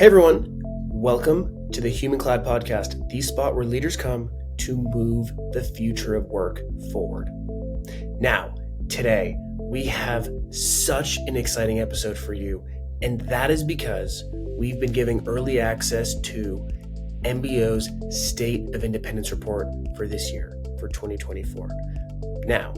Hey everyone, welcome to the Human Clad Podcast, the spot where leaders come to move the future of work forward. Now, today, we have such an exciting episode for you, and that is because we've been giving early access to MBO's State of Independence report for this year, for 2024. Now,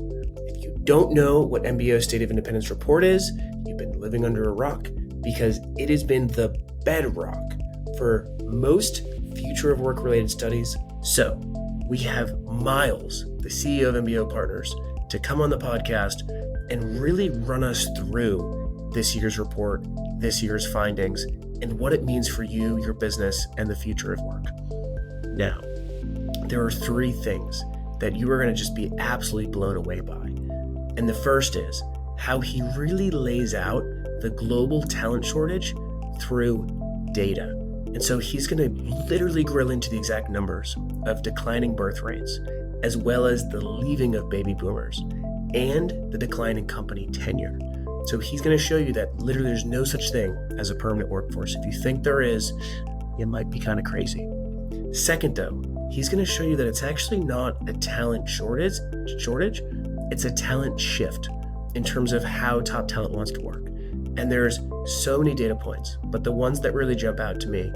if you don't know what MBO's State of Independence report is, you've been living under a rock, because it has been the bedrock for most future of work related studies. So we have Miles, the CEO of MBO Partners, to come on the podcast and really run us through this year's report, this year's findings, and what it means for you, your business, and the future of work. Now, there are three things that you are going to just be absolutely blown away by. And the first is how he really lays out the global talent shortage through data. And so he's going to literally grill into the exact numbers of declining birth rates, as well as the leaving of baby boomers and the decline in company tenure. So he's going to show you that literally there's no such thing as a permanent workforce. If you think there is, you might be kind of crazy. Second, though, he's going to show you that it's actually not a talent shortage, it's a talent shift in terms of how top talent wants to work. And there's so many data points, but the ones that really jump out to me,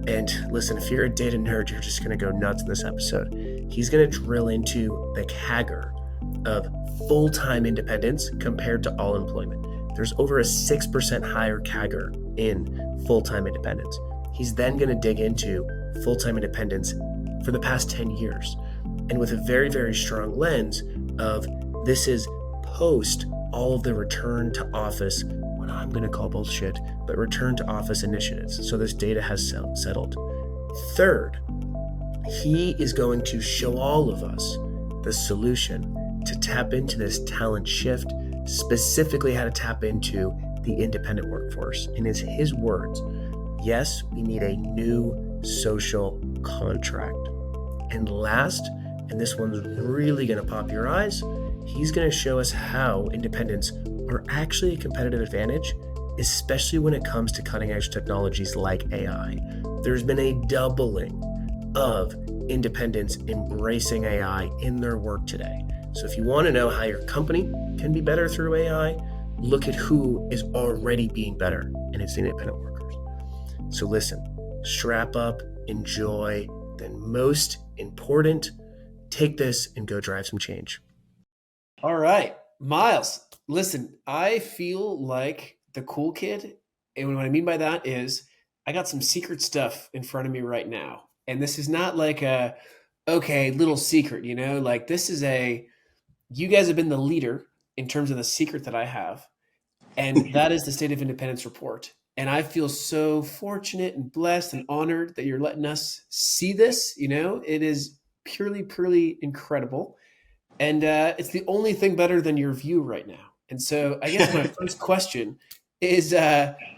and listen, if you're a data nerd, you're just going to go nuts in this episode. He's going to drill into the CAGR of full-time independence compared to all employment. There's over a 6% higher CAGR in full-time independence. He's then going to dig into full-time independence for the past 10 years, and with a very, very strong lens of this is post all of the return to office, what I'm going to call bullshit, but return to office initiatives. So this data has settled. Third, he is going to show all of us the solution to tap into this talent shift, specifically how to tap into the independent workforce. And it's his words, yes, we need a new social contract. And last, and this one's really going to pop your eyes, he's going to show us how independents are actually a competitive advantage, especially when it comes to cutting edge technologies like AI. There's been a doubling of independents embracing AI in their work today. So if you want to know how your company can be better through AI, look at who is already being better, and it's the independent workers. So listen, strap up, enjoy, then most important, take this and go drive some change. All right, Miles, listen, I feel like the cool kid. And what I mean by that is I got some secret stuff in front of me right now. And this is not like a, okay, little secret, like this is you guys have been the leader in terms of the secret that I have. And that is the State of Independence report. And I feel so fortunate and blessed and honored that you're letting us see this. It is purely incredible. And it's the only thing better than your view right now. And so I guess my first question is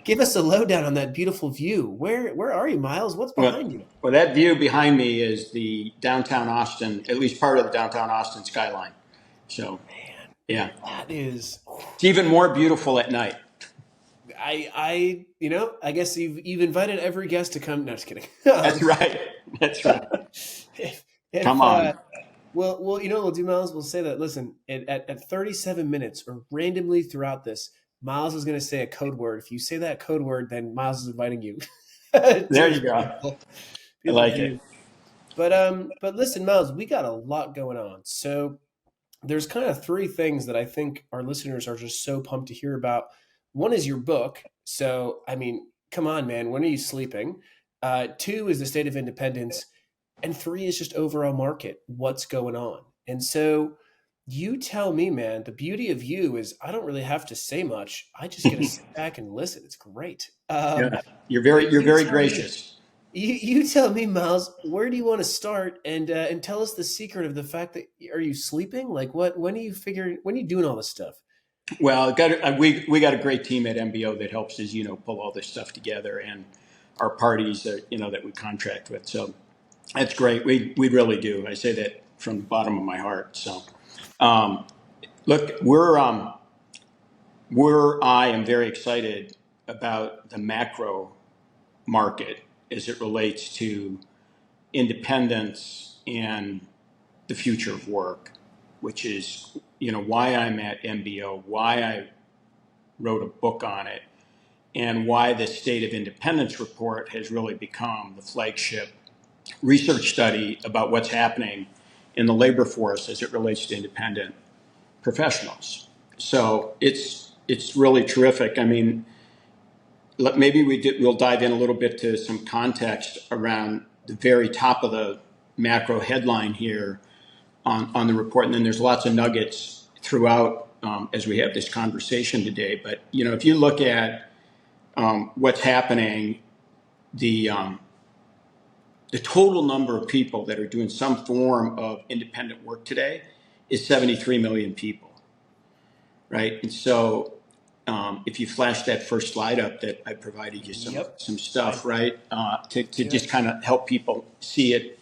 give us a lowdown on that beautiful view. Where are you, Miles? What's behind you? Well, that view behind me is the downtown Austin, at least part of the downtown Austin skyline. So, man, yeah. That is... It's even more beautiful at night. I guess you've invited every guest to come. No, just kidding. That's right. Come on. Well, what we'll do, Miles? We'll say that, listen, at 37 minutes or randomly throughout this, Miles is going to say a code word. If you say that code word, then Miles is inviting you. There you go. I like it. But listen, Miles, we got a lot going on. So there's kind of three things that I think our listeners are just so pumped to hear about. One is your book. So, I mean, come on, man. When are you sleeping? Two is the State of Independence. And three is just overall market. What's going on? And so you tell me, man, the beauty of you is I don't really have to say much. I just get to sit back and listen. It's great. Yeah. You're very gracious. You tell me, Miles, where do you want to start? And tell us the secret of the fact that, are you sleeping? Like when are you doing all this stuff? Well, we got a great team at MBO that helps us, pull all this stuff together, and our parties that we contract with. So that's great. We really do. I say that from the bottom of my heart. So, look, I am very excited about the macro market as it relates to independence and the future of work, which is, why I'm at MBO, why I wrote a book on it, and why the State of Independence report has really become the flagship research study about what's happening in the labor force as it relates to independent professionals. So it's really terrific. I mean, maybe we'll dive in a little bit to some context around the very top of the macro headline here on the report, and then there's lots of nuggets throughout as we have this conversation today. But if you look at what's happening, the total number of people that are doing some form of independent work today is 73 million people, right? And so if you flash that first slide up that I provided you some stuff, right, to just kind of help people see it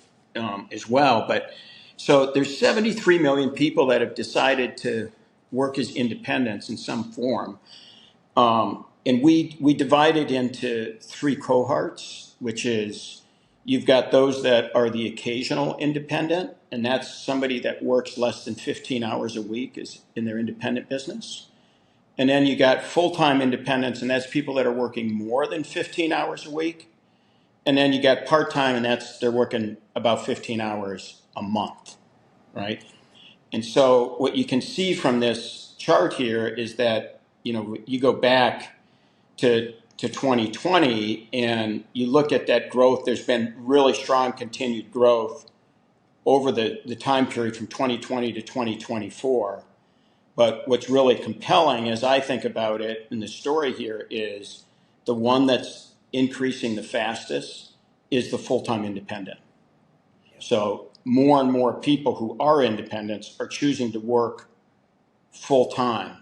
as well. But so there's 73 million people that have decided to work as independents in some form. And we divide it into three cohorts, which is you've got those that are the occasional independent, and that's somebody that works less than 15 hours a week is in their independent business. And then you got full-time independents, and that's people that are working more than 15 hours a week. And then you got part-time, and they're working about 15 hours a month, right? And so what you can see from this chart here is that, you go back to 2020 and you look at that growth, there's been really strong continued growth over the time period from 2020 to 2024. But what's really compelling as I think about it, and the story here is the one that's increasing the fastest is the full-time independent. So more and more people who are independents are choosing to work full-time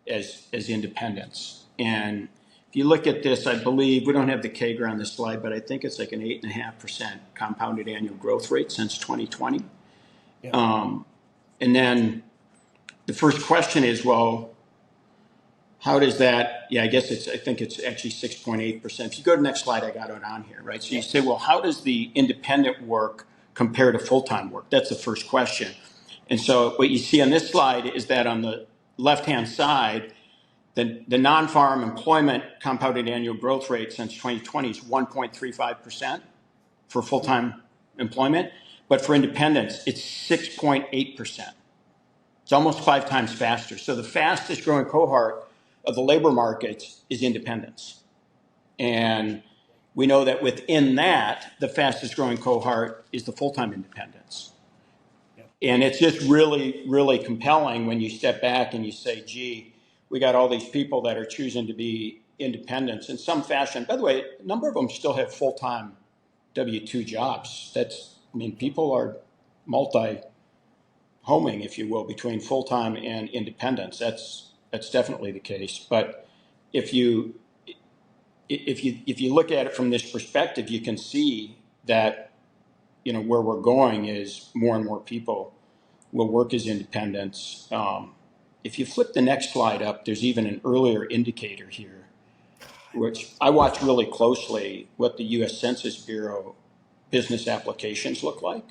as independents. And if you look at this, I believe, we don't have the CAGR on this slide, but I think it's like an 8.5% compounded annual growth rate since 2020. Yeah. And then the first question is, well, how does that, I think it's actually 6.8%. If you go to the next slide, I got it on here, right? So you say, well, how does the independent work compare to full-time work? That's the first question. And so what you see on this slide is that on the left-hand side, the non-farm employment compounded annual growth rate since 2020 is 1.35% for full-time employment, but for independents, it's 6.8%. It's almost 5 times faster. So the fastest growing cohort of the labor markets is independents. And we know that within that, the fastest growing cohort is the full-time independents. And it's just really, really compelling when you step back and you say, gee, we got all these people that are choosing to be independents in some fashion. By the way, a number of them still have full-time W-2 jobs. People are multi-homing, if you will, between full-time and independents. That's definitely the case. But if you look at it from this perspective, you can see that where we're going is more and more people will work as independents. If you flip the next slide up, there's even an earlier indicator here, which I watch really closely what the U.S. Census Bureau business applications look like.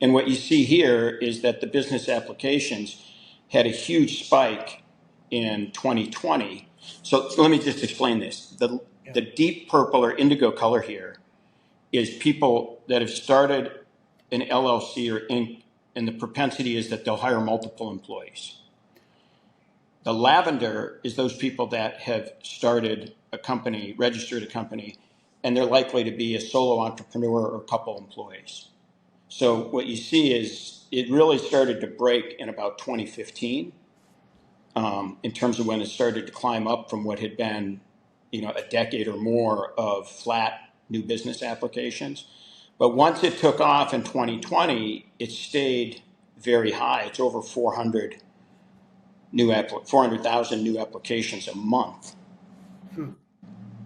And what you see here is that the business applications had a huge spike in 2020. So let me just explain this. The deep purple or indigo color here is people that have started an LLC or Inc., and the propensity is that they'll hire multiple employees. The lavender is those people that have started a company, registered a company, and they're likely to be a solo entrepreneur or a couple employees. So what you see is it really started to break in about 2015 in terms of when it started to climb up from what had been, a decade or more of flat new business applications. But once it took off in 2020, it stayed very high. It's over 400,000 new applications a month.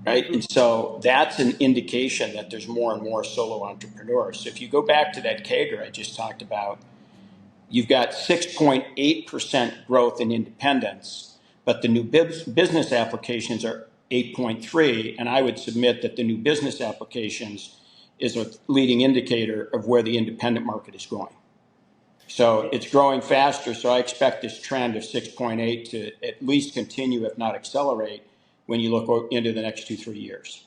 Right? And so that's an indication that there's more and more solo entrepreneurs. So if you go back to that CAGR I just talked about, you've got 6.8% growth in independents, but the new business applications are 8.3, and I would submit that the new business applications is a leading indicator of where the independent market is going. So it's growing faster, so I expect this trend of 6.8 to at least continue, if not accelerate, when you look into the next 2-3 years.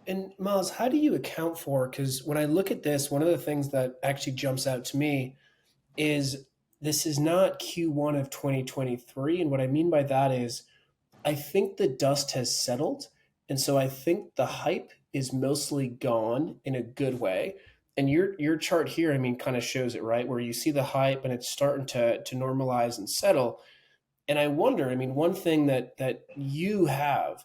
And Miles, how do you account for, because when I look at this, one of the things that actually jumps out to me is this is not Q1 of 2023. And what I mean by that is I think the dust has settled. And so I think the hype is mostly gone in a good way. And your chart here, I mean, kind of shows it, right? Where you see the hype and it's starting to normalize and settle. And I wonder, I mean, one thing that you have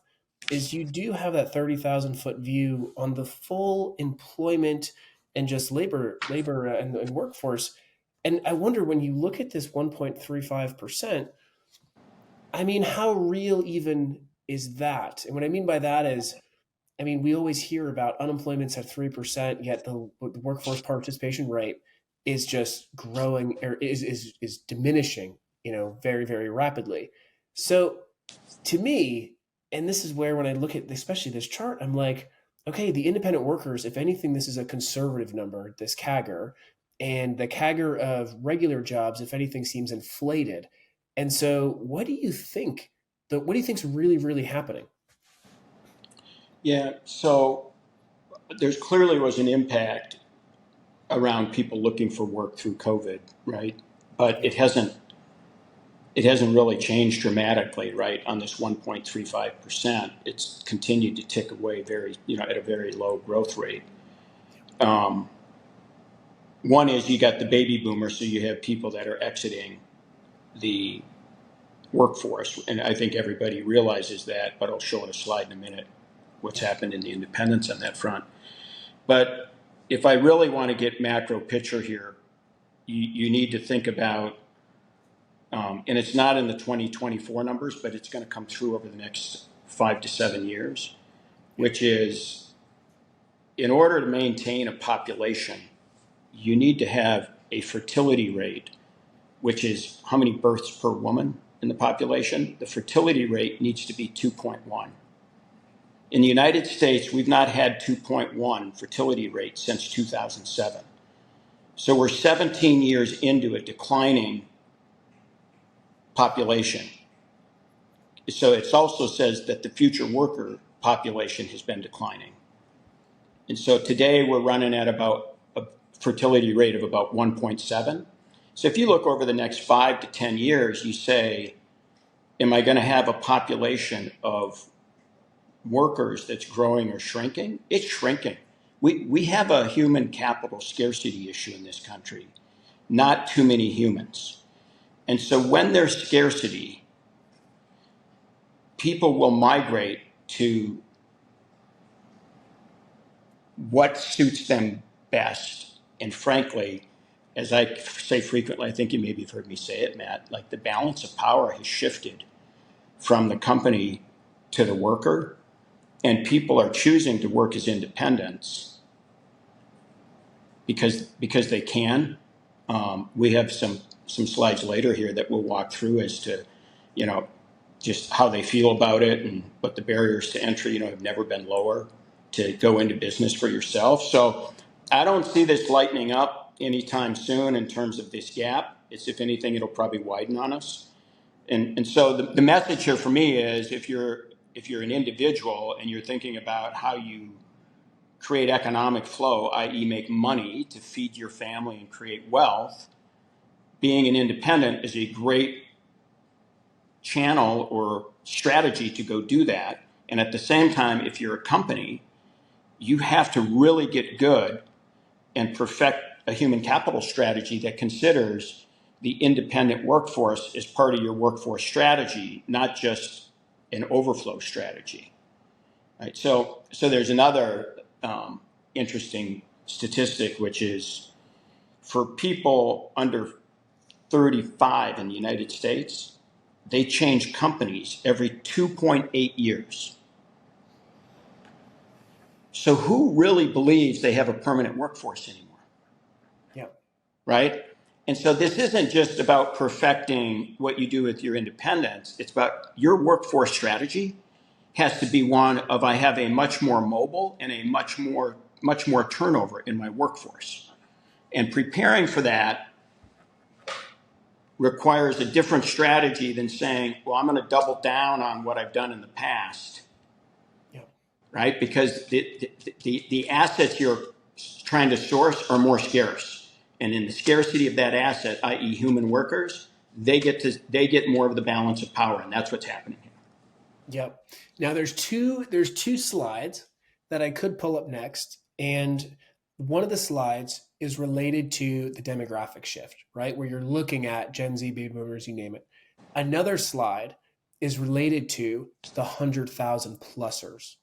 is you do have that 30,000 foot view on the full employment and just labor and workforce. And I wonder, when you look at this 1.35%, I mean, how real even is that? And what I mean by that is, I mean, we always hear about unemployment's at 3%, yet the workforce participation rate is just growing, or is diminishing, very, very rapidly. So to me, and this is where, when I look at especially this chart, I'm like, okay, the independent workers, if anything, this is a conservative number, this CAGR, and the CAGR of regular jobs, if anything, seems inflated. And so, what do you think? What do you think's really, really happening? Yeah, so there's clearly was an impact around people looking for work through COVID, right? But Yeah. it hasn't really changed dramatically, right? On this 1.35%, it's continued to tick away at a very low growth rate. Um, One is you got the baby boomers, so you have people that are exiting the workforce, and I think everybody realizes that. But I'll show in a slide in a minute what's happened in the independents on that front. But if I really want to get macro picture here, you need to think about, and it's not in the 2024 numbers, but it's going to come through over the next 5 to 7 years, which is, in order to maintain a population, you need to have a fertility rate, which is how many births per woman in the population. The fertility rate needs to be 2.1. In the United States, we've not had 2.1 fertility rate since 2007. So we're 17 years into a declining population. So it also says that the future worker population has been declining. And so today we're running at about a fertility rate of about 1.7. So if you look over the next 5 to 10 years, you say, am I going to have a population of workers that's growing or shrinking? It's shrinking. We have a human capital scarcity issue in this country, not too many humans. And so when there's scarcity, people will migrate to what suits them best. And frankly, as I say frequently, I think you maybe have heard me say it, Matt, like the balance of power has shifted from the company to the worker, and people are choosing to work as independents because they can. We have some slides later here that we'll walk through as to, just how they feel about it, and what the barriers to entry, have never been lower to go into business for yourself. So I don't see this lightening up anytime soon in terms of this gap. It's, if anything, it'll probably widen on us. And so the message here for me is, if you're an individual and you're thinking about how you create economic flow, i.e. make money to feed your family and create wealth, being an independent is a great channel or strategy to go do that. And at the same time, if you're a company, you have to really get good and perfect a human capital strategy that considers the independent workforce as part of your workforce strategy, not just an overflow strategy. Right? So there's another interesting statistic, which is, for people under 35 in the United States, they change companies every 2.8 years. So who really believes they have a permanent workforce anymore? Yeah. Right? And so this isn't just about perfecting what you do with your independence. It's about your workforce strategy has to be one of I have a much more mobile and a much more turnover in my workforce. And preparing for that requires a different strategy than saying, well, I'm going to double down on what I've done in the past, right? Because the assets you're trying to source are more scarce. And in the scarcity of that asset, i.e. human workers, they get more of the balance of power. And that's what's happening here. Yep. Now there's two slides that I could pull up next, and one of the slides is related to the demographic shift, right? Where you're looking at Gen Z, baby boomers, you name it. Another slide is related to the 100,000 plusers.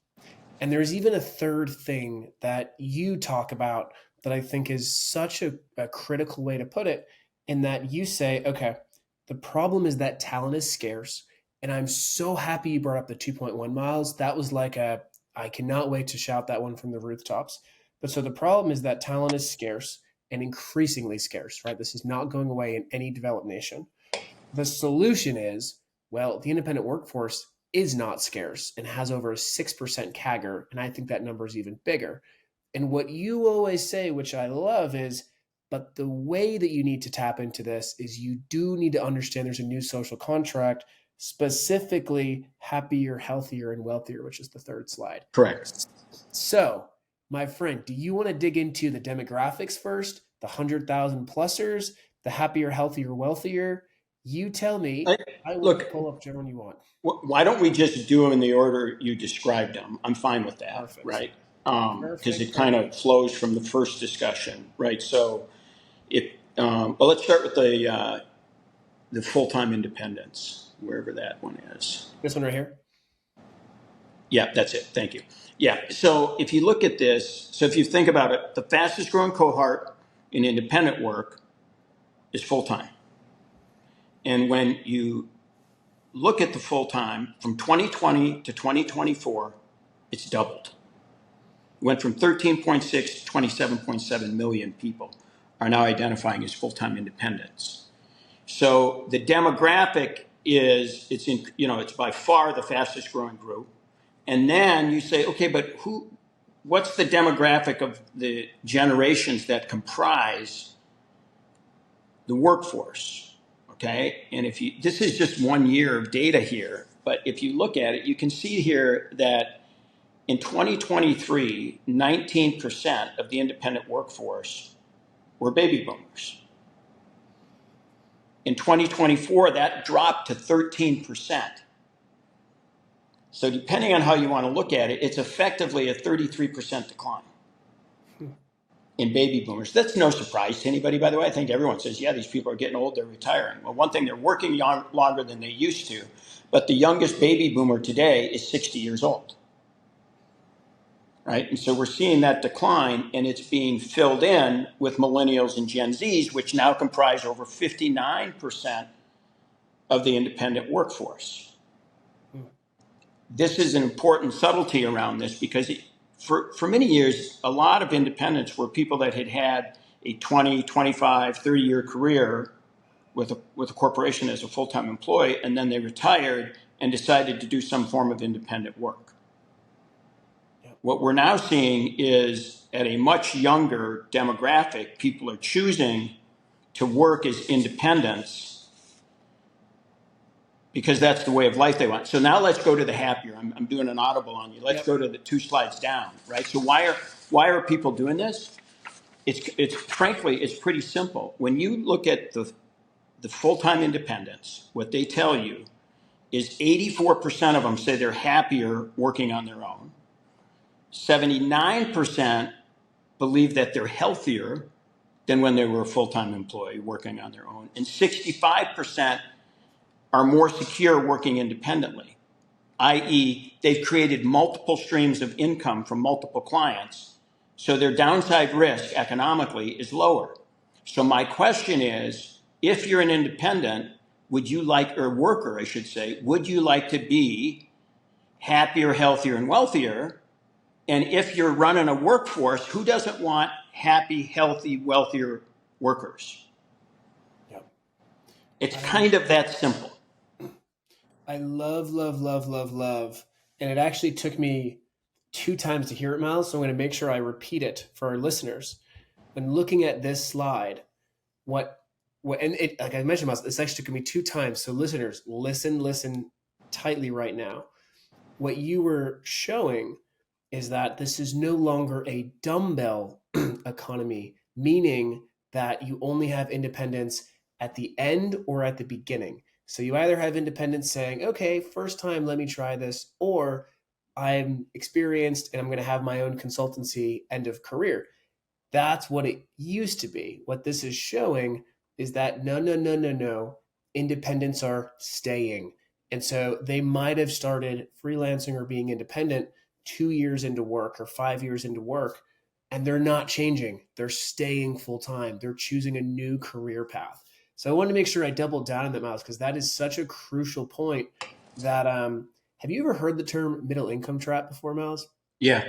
And there's even a third thing that you talk about that I think is such a critical way to put it, in that you say, okay, the problem is that talent is scarce. And I'm so happy you brought up the 2.1 miles. That was like I cannot wait to shout that one from the rooftops. But so the problem is that talent is scarce and increasingly scarce, right? This is not going away in any developed nation. The solution is, well, the independent workforce is not scarce and has over a 6% CAGR. And I think that number is even bigger. And what you always say, which I love, is, but the way that you need to tap into this is you do need to understand there's a new social contract, specifically happier, healthier, and wealthier, which is the third slide. Correct. So, my friend, do you want to dig into the demographics first, the 100,000 plusers, the happier, healthier, wealthier? You tell me. I will pull up whichever one you want. Why don't we just do them in the order you described them? I'm fine with that, Perfect. right? Because it kind of flows from the first discussion, right? So, well, let's start with the full-time independence, wherever that one is. This one right here? Yeah, that's it. Thank you. Yeah, so if you look at this, so if you think about it, the fastest growing cohort in independent work is full-time. And when you look at the full-time from 2020 to 2024, it's doubled. It went from 13.6 to 27.7 million people are now identifying as full-time independents. So the demographic it's by far the fastest growing group. And then you say, okay, but what's the demographic of the generations that comprise the workforce? Okay. And this is just 1 year of data here, but if you look at it, you can see here that in 2023, 19% of the independent workforce were baby boomers. In 2024, that dropped to 13%. So depending on how you want to look at it, it's effectively a 33% decline in baby boomers. That's no surprise to anybody, by the way. I think everyone says, yeah, these people are getting old, they're retiring. Well, one thing, they're working longer than they used to, but the youngest baby boomer today is 60 years old, right? And so we're seeing that decline, and it's being filled in with millennials and Gen Zs, which now comprise over 59% of the independent workforce. This is an important subtlety around this because for many years, a lot of independents were people that had a 20, 25, 30-year career with a corporation as a full-time employee, and then they retired and decided to do some form of independent work. Yep. What we're now seeing is at a much younger demographic, people are choosing to work as independents because that's the way of life they want. So now let's go to the happier. I'm doing an audible on you. Let's go to the 2 slides down, right? So why are people doing this? It's frankly, it's pretty simple. When you look at the full-time independents, what they tell you is 84% of them say they're happier working on their own. 79% believe that they're healthier than when they were a full-time employee working on their own. And 65% are more secure working independently, i.e. they've created multiple streams of income from multiple clients, so their downside risk economically is lower. So my question is, if you're an independent, worker, I should say, would you like to be happier, healthier, and wealthier? And if you're running a workforce, who doesn't want happy, healthy, wealthier workers? Yep. It's kind of that simple. I love. and it actually took me 2 times to hear it, Miles. So I'm going to make sure I repeat it for our listeners. When looking at this slide, and it, like I mentioned, Miles, this actually took me 2 times. So listeners, listen tightly right now. What you were showing is that this is no longer a dumbbell economy, meaning that you only have independence at the end or at the beginning. So you either have independence saying, okay, first time, let me try this, or I'm experienced and I'm going to have my own consultancy end of career. That's what it used to be. What this is showing is that no. Independents are staying. And so they might have started freelancing or being independent 2 years into work or 5 years into work, and they're not changing. They're staying full time. They're choosing a new career path. So I wanted to make sure I doubled down on that, Miles, because that is such a crucial point. That have you ever heard the term middle income trap before, Miles? Yeah.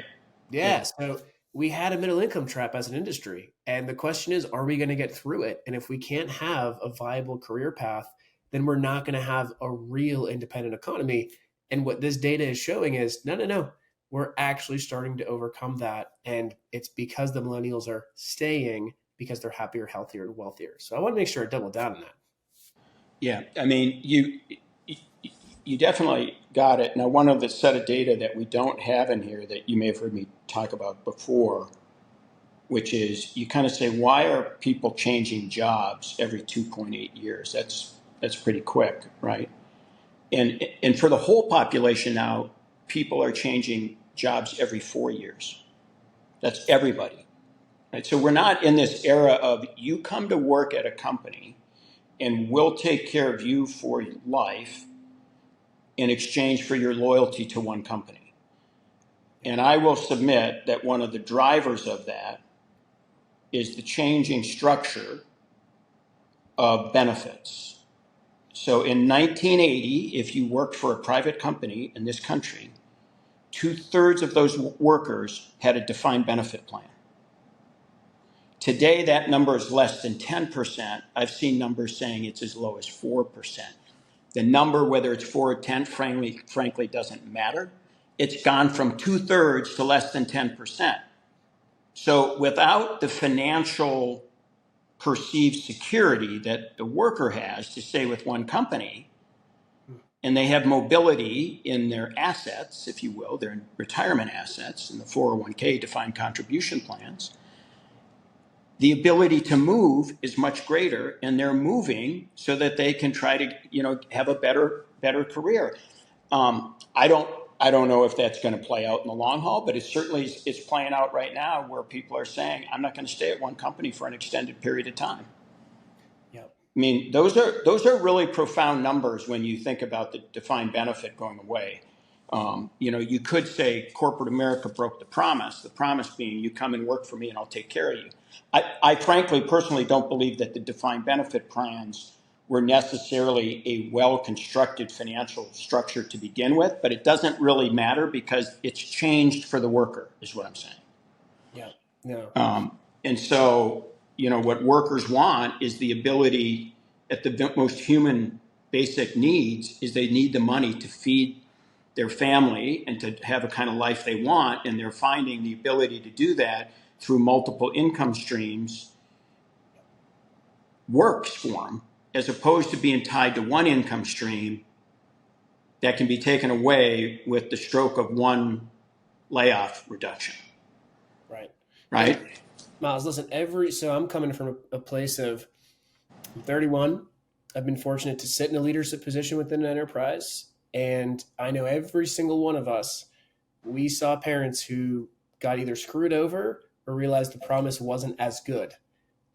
Yeah. Yeah. So we had a middle income trap as an industry. And the question is, are we going to get through it? And if we can't have a viable career path, then we're not going to have a real independent economy. And what this data is showing is no. We're actually starting to overcome that. And it's because the millennials are staying because they're happier, healthier, and wealthier. So I want to make sure I double down on that. Yeah. I mean, you definitely got it. Now, one of the set of data that we don't have in here that you may have heard me talk about before, which is you kind of say, why are people changing jobs every 2.8 years? That's pretty quick, right? And for the whole population now, people are changing jobs every 4 years. That's everybody, right? So we're not in this era of you come to work at a company and we'll take care of you for life in exchange for your loyalty to one company. And I will submit that one of the drivers of that is the changing structure of benefits. So in 1980, if you worked for a private company in this country, 2/3 of those workers had a defined benefit plan. Today, that number is less than 10%. I've seen numbers saying it's as low as 4%. The number, whether it's 4 or 10, frankly doesn't matter. It's gone from 2/3 to less than 10%. So without the financial perceived security that the worker has to stay with one company, and they have mobility in their assets, if you will, their retirement assets in the 401k defined contribution plans, the ability to move is much greater, and they're moving so that they can try to, have a better career. I don't know if that's going to play out in the long haul, but it certainly is playing out right now where people are saying, I'm not going to stay at one company for an extended period of time. Yep. I mean, those are really profound numbers when you think about the defined benefit going away. You could say corporate America broke the promise being you come and work for me and I'll take care of you. I frankly, personally don't believe that the defined benefit plans were necessarily a well-constructed financial structure to begin with, but it doesn't really matter because it's changed for the worker, is what I'm saying. Yeah. No. And so, what workers want is the ability at the most human basic needs is they need the money to feed their family and to have a kind of life they want. And they're finding the ability to do that through multiple income streams works for them, as opposed to being tied to one income stream that can be taken away with the stroke of one layoff reduction. Right. Right. And Miles, listen, so I'm coming from a place of I'm 31. I've been fortunate to sit in a leadership position within an enterprise. And I know every single one of us, we saw parents who got either screwed over or realized the promise wasn't as good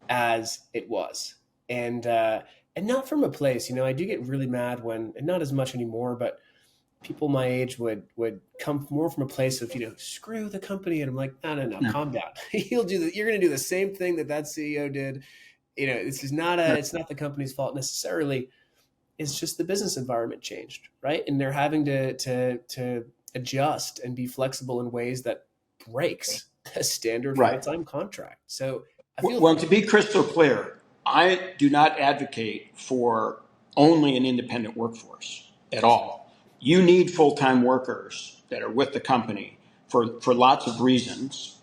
as it was. And not from a place, I do get really mad when, and not as much anymore, but people my age would come more from a place of, screw the company. And I'm like, no, calm down. You're going to do the same thing that CEO did. This is it's not the company's fault necessarily. It's just the business environment changed, right? And they're having to adjust and be flexible in ways that breaks a standard full-time contract. So Well, to be crystal clear, I do not advocate for only an independent workforce at all. You need full-time workers that are with the company for lots of reasons.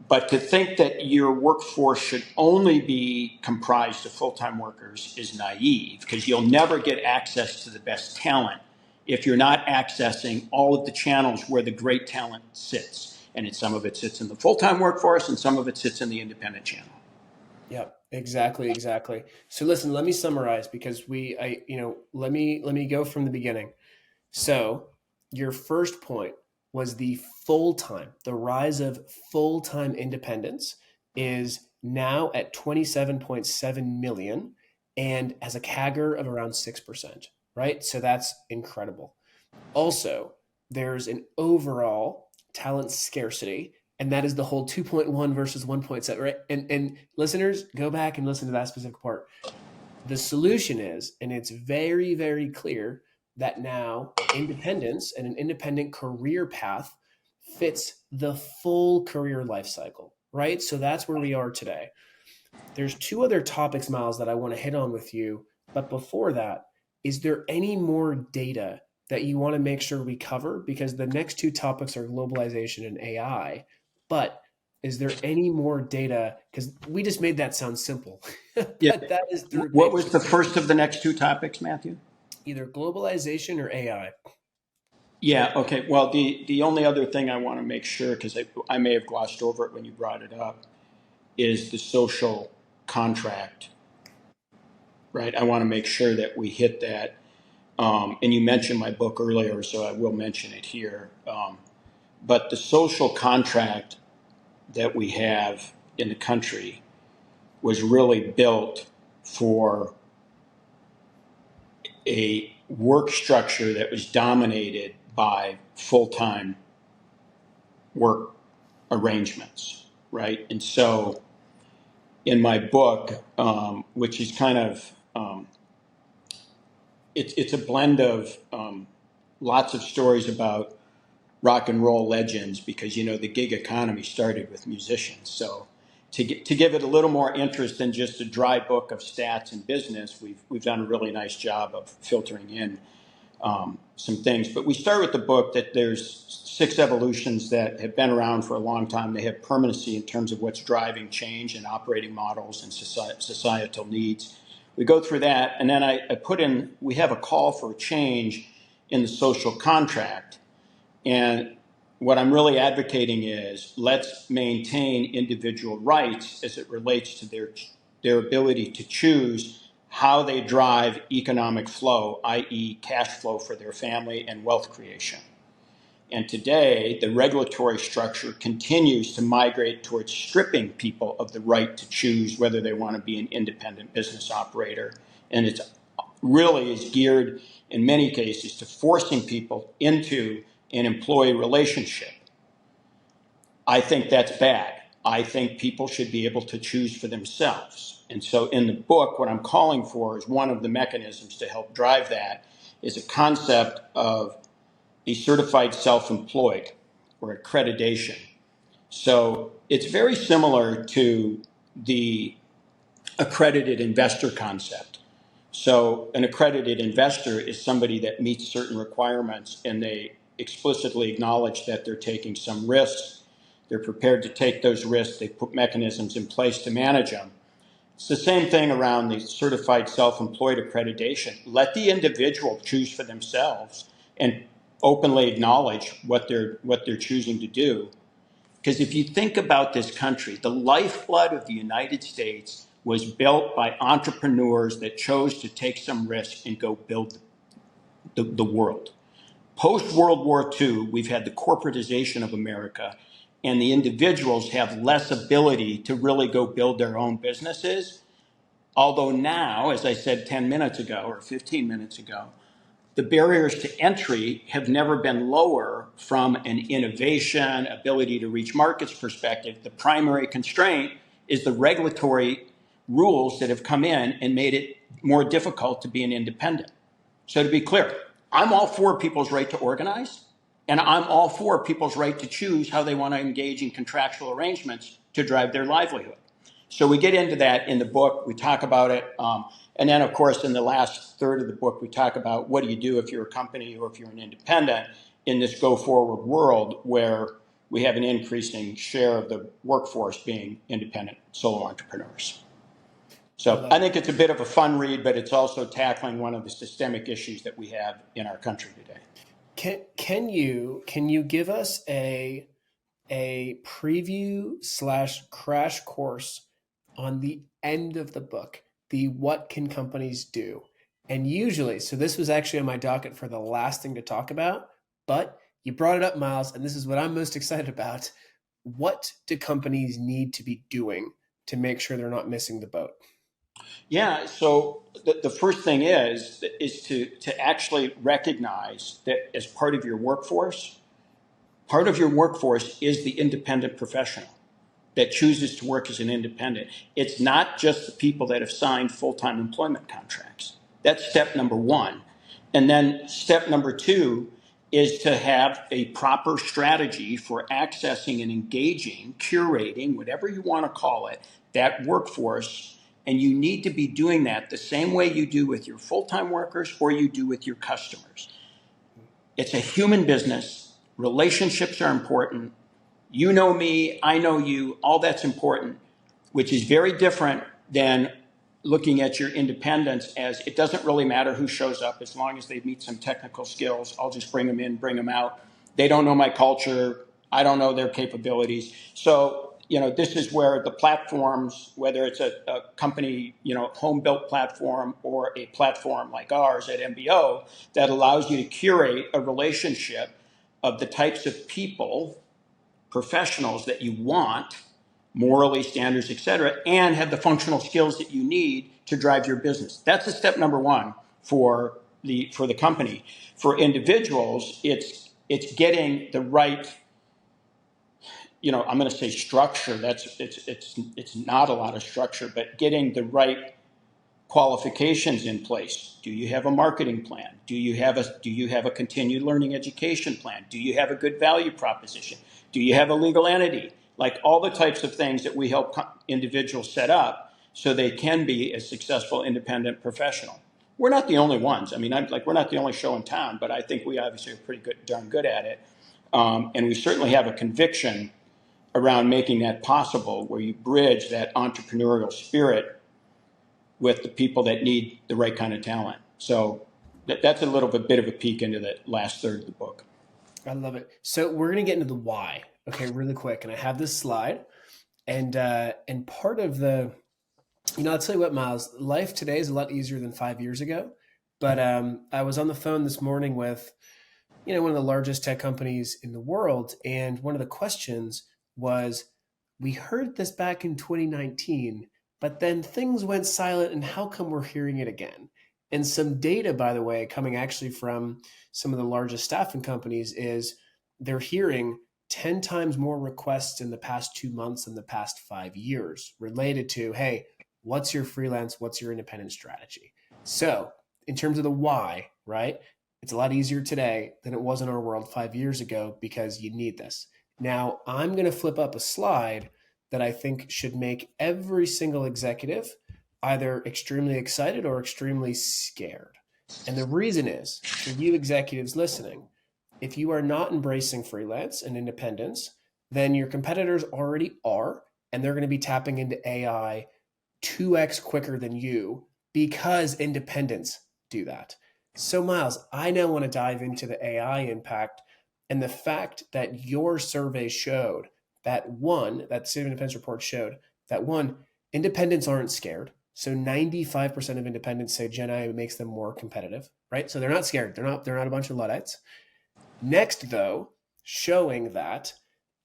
But to think that your workforce should only be comprised of full-time workers is naive, because you'll never get access to the best talent if you're not accessing all of the channels where the great talent sits. And some of it sits in the full-time workforce, and some of it sits in the independent channel. Yep, exactly. So listen, let me summarize, because let me go from the beginning. So your first point was the rise of full-time independence is now at 27.7 million and has a CAGR of around 6%, right? So that's incredible. Also, there's an overall talent scarcity, and that is the whole 2.1 versus 1.7, right? And listeners, go back and listen to that specific part. The solution is, and it's very, very clear, that now independence and an independent career path fits the full career life cycle, right? So that's where we are today. There's two other topics, Miles, that I want to hit on with you. But before that, is there any more data that you want to make sure we cover? Because the next two topics are globalization and AI. But is there any more data? Because we just made that sound simple. But Yeah. that is through What was the first of the next two topics, Matthew? either globalization or AI. Yeah, okay. Well, the only other thing I want to make sure, because I may have glossed over it when you brought it up, is the social contract, right? I want to make sure that we hit that. And you mentioned my book earlier, so I will mention it here. But the social contract that we have in the country was really built for a work structure that was dominated by full-time work arrangements, right? And so in my book, which is kind of, it's a blend of lots of stories about rock and roll legends, because, the gig economy started with musicians. So to give it a little more interest than just a dry book of stats and business, we've done a really nice job of filtering in some things. But we start with the book that there's 6 evolutions that have been around for a long time. They have permanency in terms of what's driving change and operating models and societal needs. We go through that, and then I put in, we have a call for change in the social contract. And what I'm really advocating is, let's maintain individual rights as it relates to their ability to choose how they drive economic flow, i.e. cash flow for their family and wealth creation. And today, the regulatory structure continues to migrate towards stripping people of the right to choose whether they want to be an independent business operator. And it's really is geared in many cases to forcing people into an employee relationship. I think that's bad. I think people should be able to choose for themselves. And so in the book, what I'm calling for is one of the mechanisms to help drive that is a concept of a certified self-employed, or accreditation. So it's very similar to the accredited investor concept. So an accredited investor is somebody that meets certain requirements, and they explicitly acknowledge that they're taking some risks. They're prepared to take those risks. They put mechanisms in place to manage them. It's the same thing around the certified self-employed accreditation. Let the individual choose for themselves and openly acknowledge what they're choosing to do. Because if you think about this country, the lifeblood of the United States was built by entrepreneurs that chose to take some risk and go build the world. Post-World War II, we've had the corporatization of America, and the individuals have less ability to really go build their own businesses. Although now, as I said 10 minutes ago or 15 minutes ago, the barriers to entry have never been lower from an innovation, ability to reach markets perspective. The primary constraint is the regulatory rules that have come in and made it more difficult to be an independent. So to be clear, I'm all for people's right to organize, and I'm all for people's right to choose how they want to engage in contractual arrangements to drive their livelihood. So we get into that in the book. We talk about it. And then, of course, in the last third of the book, we talk about what do you do if you're a company or if you're an independent. in this go forward world where we have an increasing share of the workforce being independent solo entrepreneurs. So I think it's a bit of a fun read, but it's also tackling one of the systemic issues that we have in our country today. Can you give us a preview / crash course on the end of the book, the what can companies do? And usually, so this was actually on my docket for the last thing to talk about, but you brought it up, Miles, and this is what I'm most excited about. What do companies need to be doing to make sure they're not missing the boat? Yeah, so the first thing is to actually recognize that as part of your workforce is the independent professional that chooses to work as an independent. It's not just the people that have signed full-time employment contracts. That's step number one. And then step number two is to have a proper strategy for accessing and engaging, curating, whatever you want to call it, that workforce. And you need to be doing that the same way you do with your full-time workers or you do with your customers. It's a human business. Relationships are important. You know me, I know you, all that's important, which is very different than looking at your independence as it doesn't really matter who shows up as long as they meet some technical skills. I'll just bring them in, bring them out. They don't know my culture. I don't know their capabilities. So, this is where the platforms, whether it's a company, home-built platform or a platform like ours at MBO that allows you to curate a relationship of the types of people, professionals that you want, morally, standards, et cetera, and have the functional skills that you need to drive your business. That's a step number one for the company. For individuals, it's getting the right, I'm going to say structure. It's not a lot of structure, but getting the right qualifications in place. Do you have a marketing plan? Do you have a continued learning education plan? Do you have a good value proposition? Do you have a legal entity? Like all the types of things that we help individuals set up so they can be a successful independent professional. We're not the only ones. I mean, we're not the only show in town, but I think we obviously are darn good at it. And we certainly have a conviction around making that possible, where you bridge that entrepreneurial spirit with the people that need the right kind of talent. So that's a little bit of a peek into that last third of the book. I love it. So we're going to get into the why, okay, really quick. And I have this slide, and part of the, I'll tell you what, Miles, life today is a lot easier than 5 years ago. But I was on the phone this morning with, one of the largest tech companies in the world, and one of the questions was, we heard this back in 2019, but then things went silent, and how come we're hearing it again? And some data, by the way, coming actually from some of the largest staffing companies is they're hearing 10 times more requests in the past 2 months than the past 5 years related to, hey, what's your freelance, what's your independent strategy? So in terms of the why, right, it's a lot easier today than it was in our world 5 years ago because you need this. Now, I'm going to flip up a slide that I think should make every single executive either extremely excited or extremely scared. And the reason is, for you executives listening, if you are not embracing freelance and independence, then your competitors already are, and they're going to be tapping into AI 2x quicker than you because independents do that. So Miles, I now want to dive into the AI impact and the fact that your survey showed that City of Independence report showed that independents aren't scared. So 95% of independents say Gen AI makes them more competitive, right? So they're not scared. They're not a bunch of Luddites. Next, though, showing that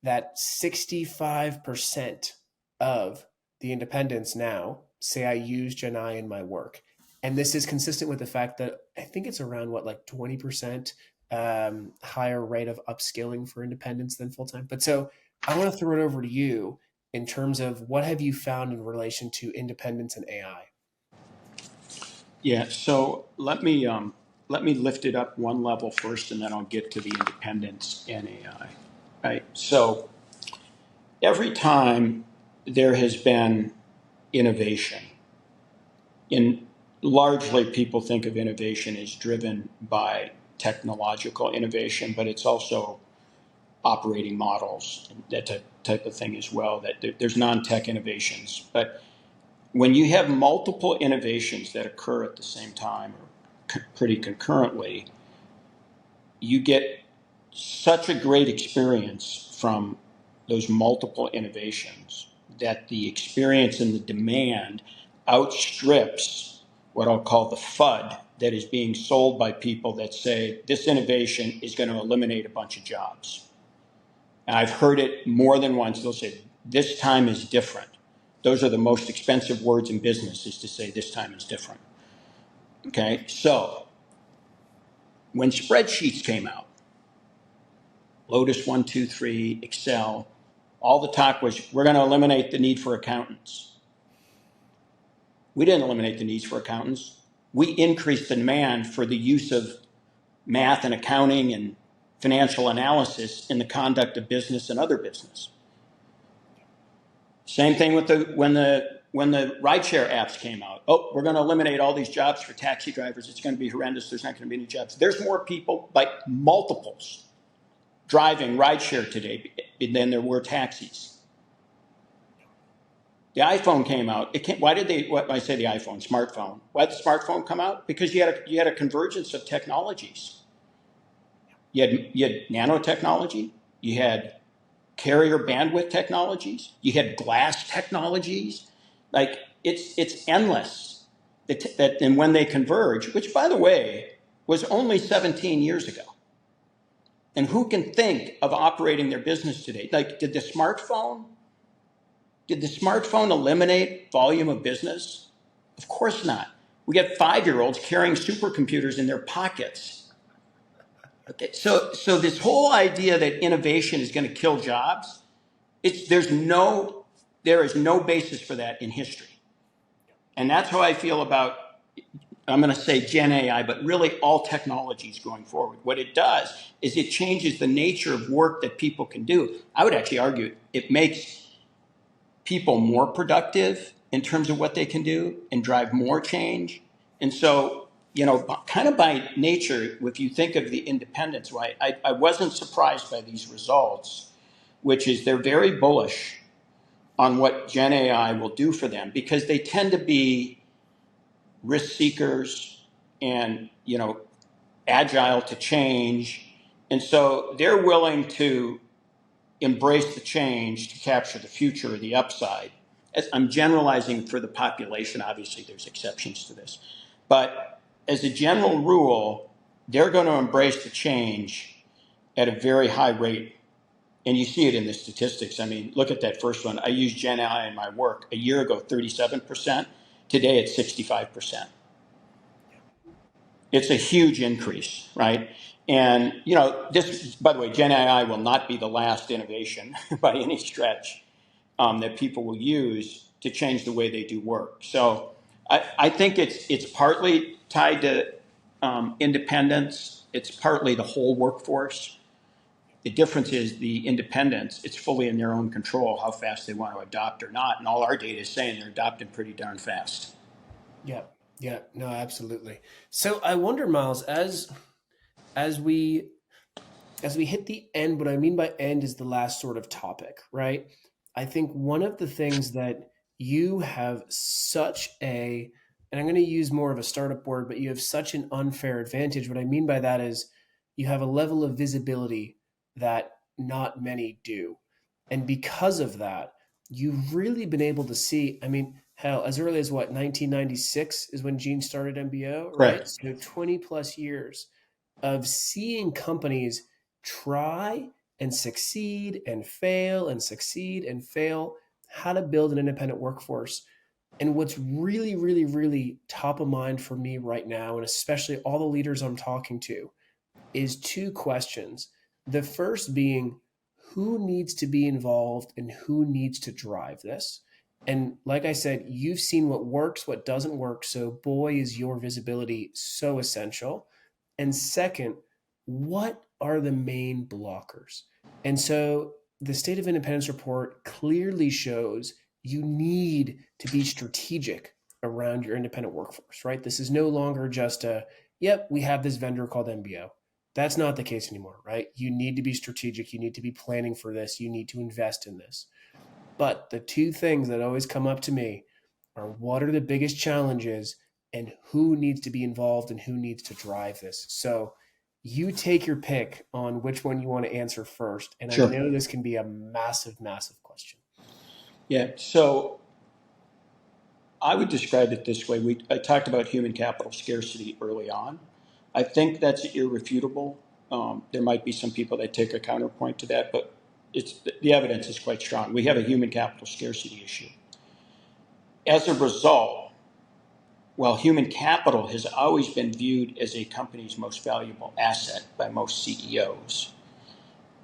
65% of the independents now say I use Gen AI in my work. And this is consistent with the fact that I think it's around 20% higher rate of upskilling for independents than full-time. But so I want to throw it over to you in terms of what have you found in relation to independence and AI? Yeah, so let me lift it up one level first, and then I'll get to the independence and AI. Right. So every time there has been innovation, largely people think of innovation as driven by technological innovation, but it's also operating models and that type of thing as well. That there's non-tech innovations, but when you have multiple innovations that occur at the same time or pretty concurrently, you get such a great experience from those multiple innovations that the experience and the demand outstrips what I'll call the FUD that is being sold by people that say this innovation is going to eliminate a bunch of jobs. And I've heard it more than once. They'll say, this time is different. Those are the most expensive words in business, is to say this time is different. Okay, so when spreadsheets came out, Lotus 1, 2, 3, Excel, all the talk was we're going to eliminate the need for accountants. We didn't eliminate the needs for accountants. We increased the demand for the use of math and accounting and financial analysis in the conduct of business and other business. Same thing with when the rideshare apps came out. Oh, we're going to eliminate all these jobs for taxi drivers. It's going to be horrendous. There's not going to be any jobs. There's more people, like multiples, driving rideshare today than there were taxis. The iPhone came out. Why did they? What I say the iPhone, smartphone? Why did the smartphone come out? Because you had a convergence of technologies. You had nanotechnology. You had carrier bandwidth technologies. You had glass technologies. Like it's endless. And when they converge, which by the way was only 17 years ago. And who can think of operating their business today? Like, did the smartphone eliminate volume of business? Of course not. We got 5-year-olds carrying supercomputers in their pockets. Okay, so this whole idea that innovation is going to kill jobs, there is no basis for that in history. And that's how I feel about, I'm going to say Gen AI, but really all technologies going forward. What it does is it changes the nature of work that people can do. I would actually argue it makes people more productive in terms of what they can do and drive more change. And so, kind of by nature, if you think of the independents, right, I wasn't surprised by these results, which is they're very bullish on what Gen AI will do for them because they tend to be risk seekers and, agile to change. And so they're willing to embrace the change to capture the future or the upside. As I'm generalizing for the population, obviously there's exceptions to this. But as a general rule, they're going to embrace the change at a very high rate. And you see it in the statistics. I mean, look at that first one. I use Gen AI in my work. A year ago, 37%. Today, it's 65%. It's a huge increase, right? And, this, by the way, Gen AI will not be the last innovation by any stretch that people will use to change the way they do work. So I think it's partly tied to independence. It's partly the whole workforce. The difference is the independence, it's fully in their own control how fast they want to adopt or not. And all our data is saying they're adopting pretty darn fast. Yeah. Yeah. No, absolutely. So I wonder, Miles, as we hit the end, what I mean by end is the last sort of topic, right? I think one of the things that you have and I'm going to use more of a startup word, but you have such an unfair advantage. What I mean by that is you have a level of visibility that not many do. And because of that, you've really been able to see, I mean, hell, as early as 1996 is when Gene started MBO, right? Correct. So 20 plus years of seeing companies try and succeed and fail and succeed and fail, how to build an independent workforce. And what's really, really, really top of mind for me right now, and especially all the leaders I'm talking to, is two questions. The first being, who needs to be involved and who needs to drive this? And like I said, you've seen what works, what doesn't work. So, boy, is your visibility so essential. And second, what are the main blockers? And so, the State of Independence report clearly shows you need to be strategic around your independent workforce, right? This is no longer just yep, we have this vendor called MBO. That's not the case anymore, right? You need to be strategic. You need to be planning for this. You need to invest in this. But the two things that always come up to me are what are the biggest challenges and who needs to be involved and who needs to drive this. So you take your pick on which one you want to answer first. And Sure. I know this can be a massive, massive question. Yeah. So I would describe it this way. I talked about human capital scarcity early on. I think that's irrefutable. There might be some people that take a counterpoint to that, but the evidence is quite strong. We have a human capital scarcity issue. As a result, while human capital has always been viewed as a company's most valuable asset by most CEOs,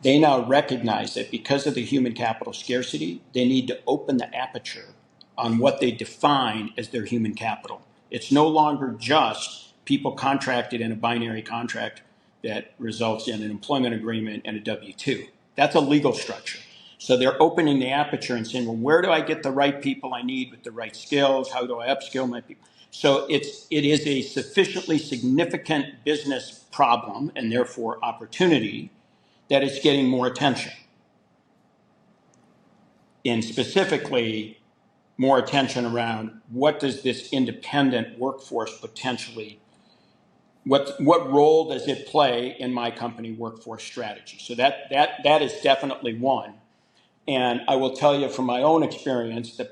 they now recognize that because of the human capital scarcity, they need to open the aperture on what they define as their human capital. It's no longer just people contracted in a binary contract that results in an employment agreement and a W-2. That's a legal structure. So they're opening the aperture and saying, well, where do I get the right people I need with the right skills? How do I upskill my people? So it is a sufficiently significant business problem and therefore opportunity that it's getting more attention. And specifically, more attention around what does this independent workforce potentially, what role does it play in my company workforce strategy? So that is definitely one. And I will tell you from my own experience, the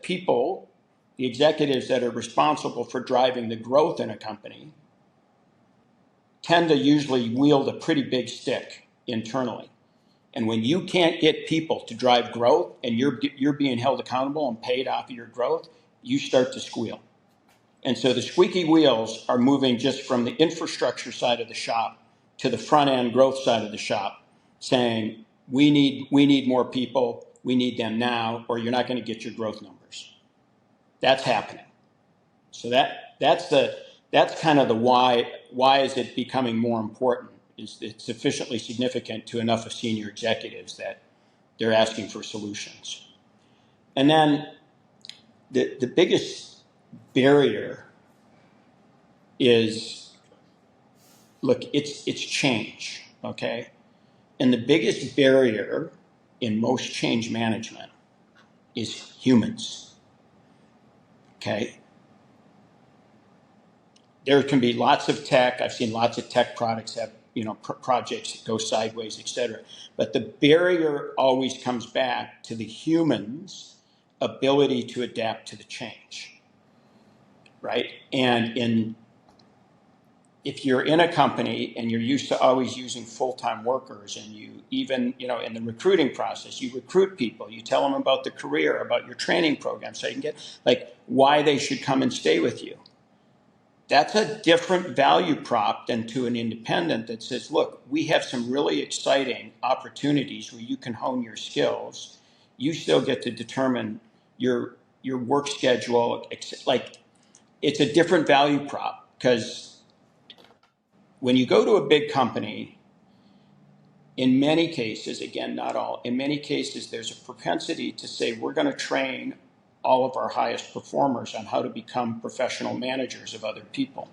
executives that are responsible for driving the growth in a company tend to usually wield a pretty big stick internally. And when you can't get people to drive growth and you're being held accountable and paid off of your growth, you start to squeal. And so the squeaky wheels are moving just from the infrastructure side of the shop to the front end growth side of the shop, saying we need more people, we need them now, or you're not going to get your growth numbers. That's happening. So that's kind of the why. Why is it becoming more important? Is it sufficiently significant to enough of senior executives that they're asking for solutions? And then the biggest barrier is, look, it's change, okay? And the biggest barrier in most change management is humans, okay? There can be lots of tech. I've seen lots of tech products have, projects that go sideways, et cetera. But the barrier always comes back to the human's ability to adapt to the change, right? And if you're in a company and you're used to always using full-time workers, and you even, in the recruiting process, you recruit people, you tell them about the career, about your training program, so you can get, why they should come and stay with you. That's a different value prop than to an independent that says, look, we have some really exciting opportunities where you can hone your skills. You still get to determine your work schedule. It's a different value prop, because when you go to a big company, in many cases, again, not all, in many cases, there's a propensity to say, we're going to train all of our highest performers on how to become professional managers of other people.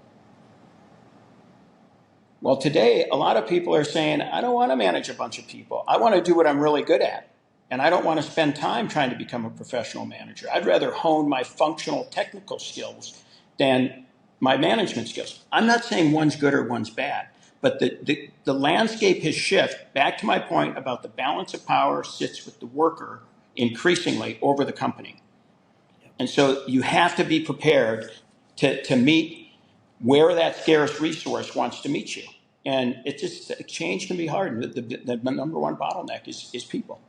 Well, today, a lot of people are saying, I don't want to manage a bunch of people. I want to do what I'm really good at. And I don't want to spend time trying to become a professional manager. I'd rather hone my functional technical skills than my management skills. I'm not saying one's good or one's bad, but the landscape has shifted. Back to my point about the balance of power sits with the worker increasingly over the company. And so you have to be prepared to meet where that scarce resource wants to meet you. And change can be hard. The number one bottleneck is people.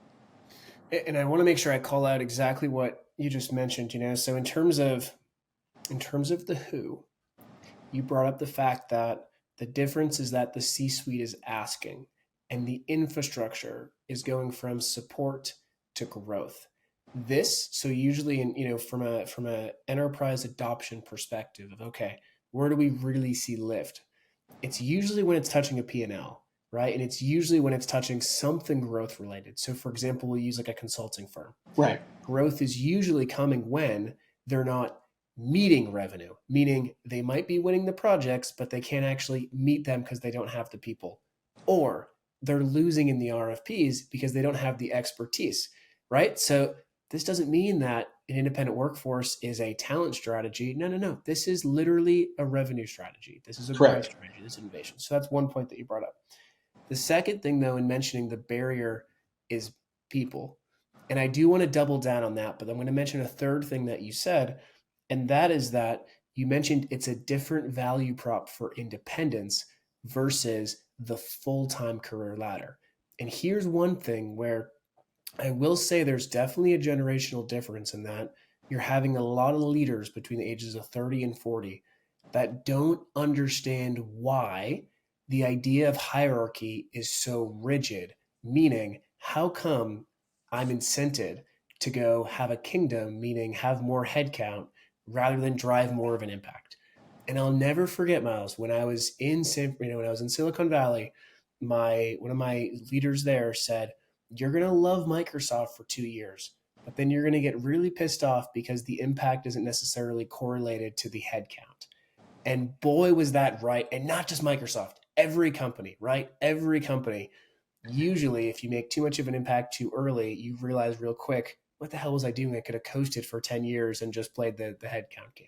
And I want to make sure I call out exactly what you just mentioned, So in terms of the who, you brought up the fact that the difference is that the C-suite is asking and the infrastructure is going from support to growth. So usually from a enterprise adoption perspective of, okay, where do we really see lift? It's usually when it's touching a P&L, right? And it's usually when it's touching something growth related. So for example, we'll use a consulting firm. Right. Growth is usually coming when they're not meeting revenue, meaning they might be winning the projects, but they can't actually meet them because they don't have the people or they're losing in the RFPs because they don't have the expertise, right? So this doesn't mean that an independent workforce is a talent strategy. No, no, no. This is literally a revenue strategy. This is a growth Correct. strategy. This is innovation. So that's one point that you brought up. The second thing, though, in mentioning the barrier is people. And I do want to double down on that, but I'm going to mention a third thing that you said, and that is that you mentioned it's a different value prop for independence versus the full time career ladder. And here's one thing where I will say there's definitely a generational difference in that you're having a lot of leaders between the ages of 30 and 40 that don't understand why the idea of hierarchy is so rigid, meaning, how come I'm incented to go have a kingdom, meaning have more headcount rather than drive more of an impact? And I'll never forget, Miles, when I was in when I was in Silicon Valley, my one of my leaders there said, "You're going to love Microsoft for 2 years, but then you're going to get really pissed off because the impact isn't necessarily correlated to the headcount." And boy, was that right. And not just Microsoft, every company, right? Every company. Usually, if you make too much of an impact too early, you realize real quick, what the hell was I doing? I could have coasted for 10 years and just played the headcount game.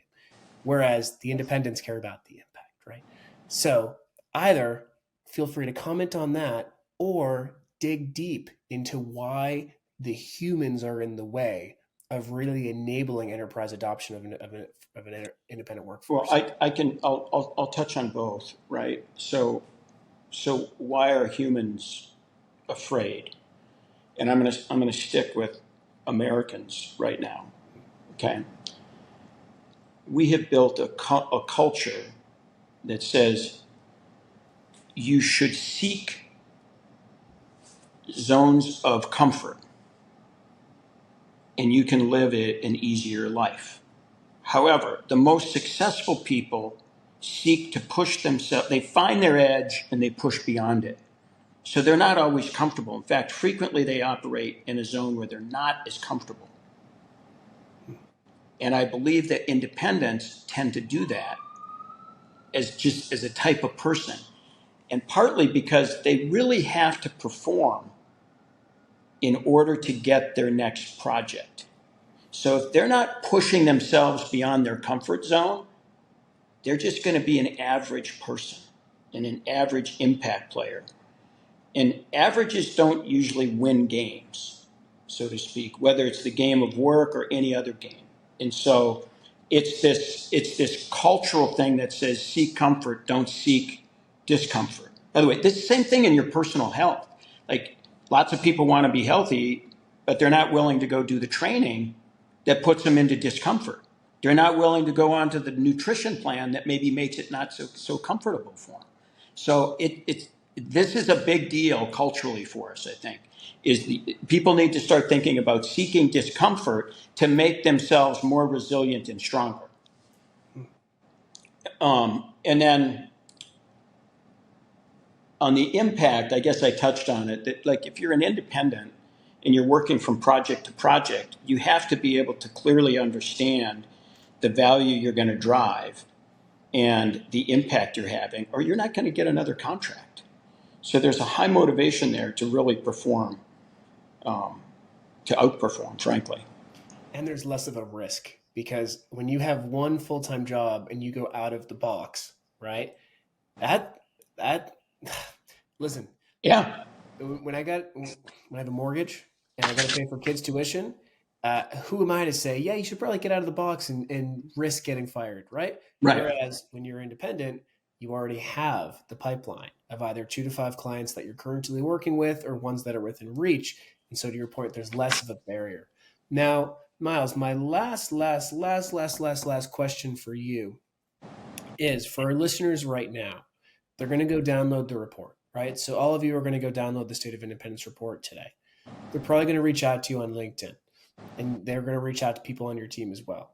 Whereas the independents care about the impact, right? So either feel free to comment on that or dig deep into why the humans are in the way of really enabling enterprise adoption of an independent Well, workforce. I'll touch on both, right? So why are humans afraid? And I'm gonna stick with Americans right now. Okay, we have built a culture that says you should seek zones of comfort, and you can live an easier life. However, the most successful people seek to push themselves. They find their edge and they push beyond it. So they're not always comfortable. In fact, frequently they operate in a zone where they're not as comfortable. And I believe that independents tend to do that as just as a type of person. And partly because they really have to perform in order to get their next project. So if they're not pushing themselves beyond their comfort zone, they're just going to be an average person and an average impact player. And averages don't usually win games, so to speak, whether it's the game of work or any other game. And so it's this cultural thing that says seek comfort, don't seek discomfort. By the way, this same thing in your personal health. Like lots of people want to be healthy, but they're not willing to go do the training that puts them into discomfort. They're not willing to go on to the nutrition plan that maybe makes it not so comfortable for them. So it's this is a big deal culturally for us, I think. People need to start thinking about seeking discomfort to make themselves more resilient and stronger. And then on the impact, I guess I touched on it, that like if you're an independent and you're working from project to project, you have to be able to clearly understand the value you're going to drive and the impact you're having, or you're not going to get another contract. So there's a high motivation there to really perform, to outperform, frankly. And there's less of a risk because when you have one full time job and you go out of the box, right? That, that, listen, Yeah, when I have a mortgage and I got to pay for kids' tuition, who am I to say, yeah, you should probably get out of the box and risk getting fired, right? right. Whereas when you're independent, you already have the pipeline of either 2 to 5 clients that you're currently working with or ones that are within reach. And so to your point, there's less of a barrier. Now, Miles, my last question for you is for our listeners right now, they're going to go download the report, right? So all of you are going to go download the State of Independence report today. They're probably going to reach out to you on LinkedIn and they're going to reach out to people on your team as well.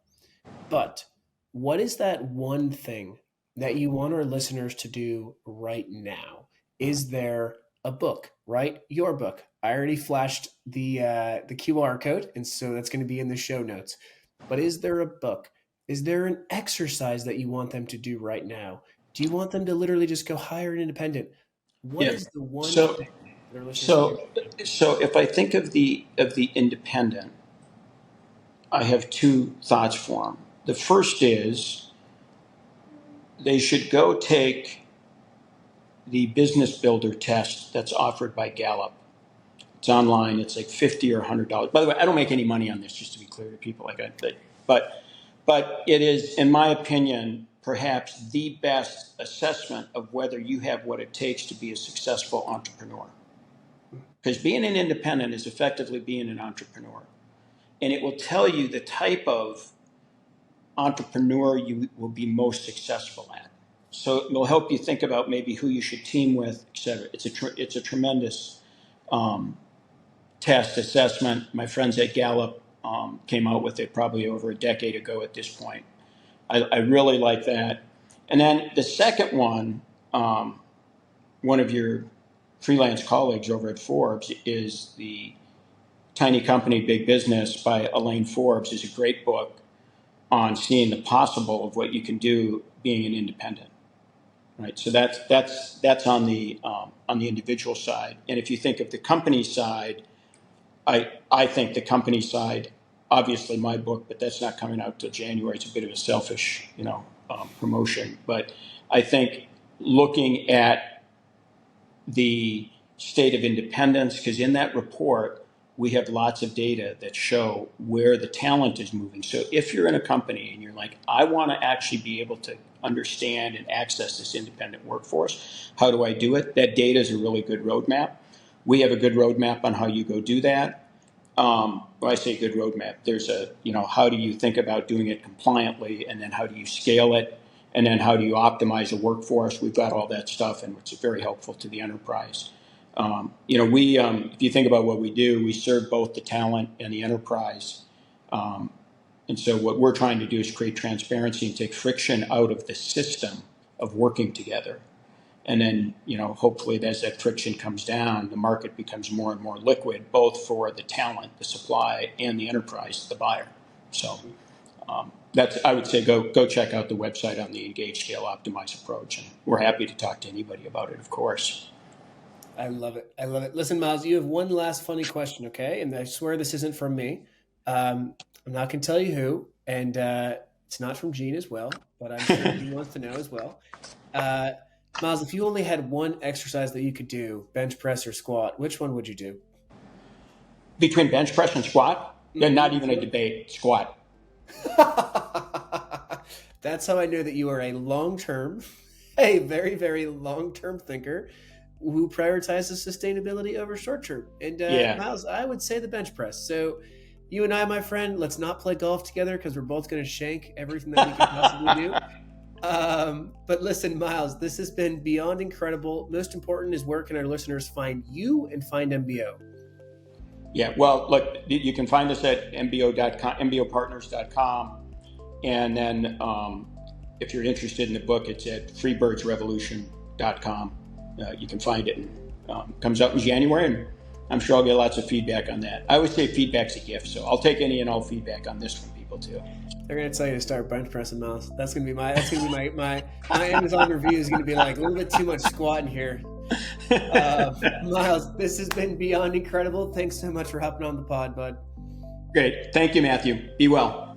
But what is that one thing that you want our listeners to do right now? Is there a book, right? Your book. I already flashed the QR code, and so that's going to be in the show notes. But is there a book? Is there an exercise that you want them to do right now? Do you want them to literally just go hire an independent? What Yeah. is the one So thing that our listeners can do? so so if I think of the independent, I have two thoughts for them. The first is they should go take the business builder test that's offered by Gallup. It's online. It's like $50 or $100. By the way, I don't make any money on this, just to be clear to people like that. But it is, in my opinion, perhaps the best assessment of whether you have what it takes to be a successful entrepreneur. Because being an independent is effectively being an entrepreneur. And it will tell you the type of entrepreneur you will be most successful at. So it will help you think about maybe who you should team with, et cetera. It's a tremendous test assessment. My friends at Gallup came out with it probably over a decade ago at this point. I really like that. And then the second one of your freelance colleagues over at Forbes is the Tiny Company, Big Business by Elaine Forbes is a great book on seeing the possible of what you can do being an independent. Right. So that's on the individual side. And if you think of the company side, I think the company side, obviously my book, but that's not coming out till January. It's a bit of a selfish, promotion. But I think looking at the state of independence, because in that report, we have lots of data that show where the talent is moving. So if you're in a company and you're like, I want to actually be able to understand and access this independent workforce, how do I do it? That data is a really good roadmap. We have a good roadmap on how you go do that. When I say good roadmap, there's how do you think about doing it compliantly, and then how do you scale it, and then how do you optimize a workforce? We've got all that stuff, and it's very helpful to the enterprise. If you think about what we do, we serve both the talent and the enterprise. And so what we're trying to do is create transparency and take friction out of the system of working together. And then, hopefully as that friction comes down, the market becomes more and more liquid, both for the talent, the supply, and the enterprise, the buyer. So I would say go check out the website on the Engage, Scale, Optimize approach. And we're happy to talk to anybody about it, of course. I love it. I love it. Listen, Miles, you have one last funny question, okay? And I swear this isn't from me. I'm not going to tell you who, and it's not from Gene as well, but I'm sure he wants to know as well. Miles, if you only had one exercise that you could do, bench press or squat, which one would you do? Between bench press and squat? Mm-hmm. Not even a debate, squat. That's how I know that you are a very, very long-term thinker who prioritizes sustainability over short-term. And Miles, I would say the bench press. So you and I, my friend, let's not play golf together because we're both going to shank everything that we can possibly do. But listen, Miles, this has been beyond incredible. Most important is where can our listeners find you and find MBO? Yeah, well, look, you can find us at MBO.com, MBOpartners.com. And then if you're interested in the book, it's at freebirdsrevolution.com. You can find it. Comes out in January, and I'm sure I'll get lots of feedback on that. I always say feedback's a gift, so I'll take any and all feedback on this from people too. They're going to tell you to start bench pressing, Miles. That's going to be my Amazon review is going to be like a little bit too much squat in here. Miles, this has been beyond incredible. Thanks so much for hopping on the pod, bud. Great. Thank you, Matthew. Be well.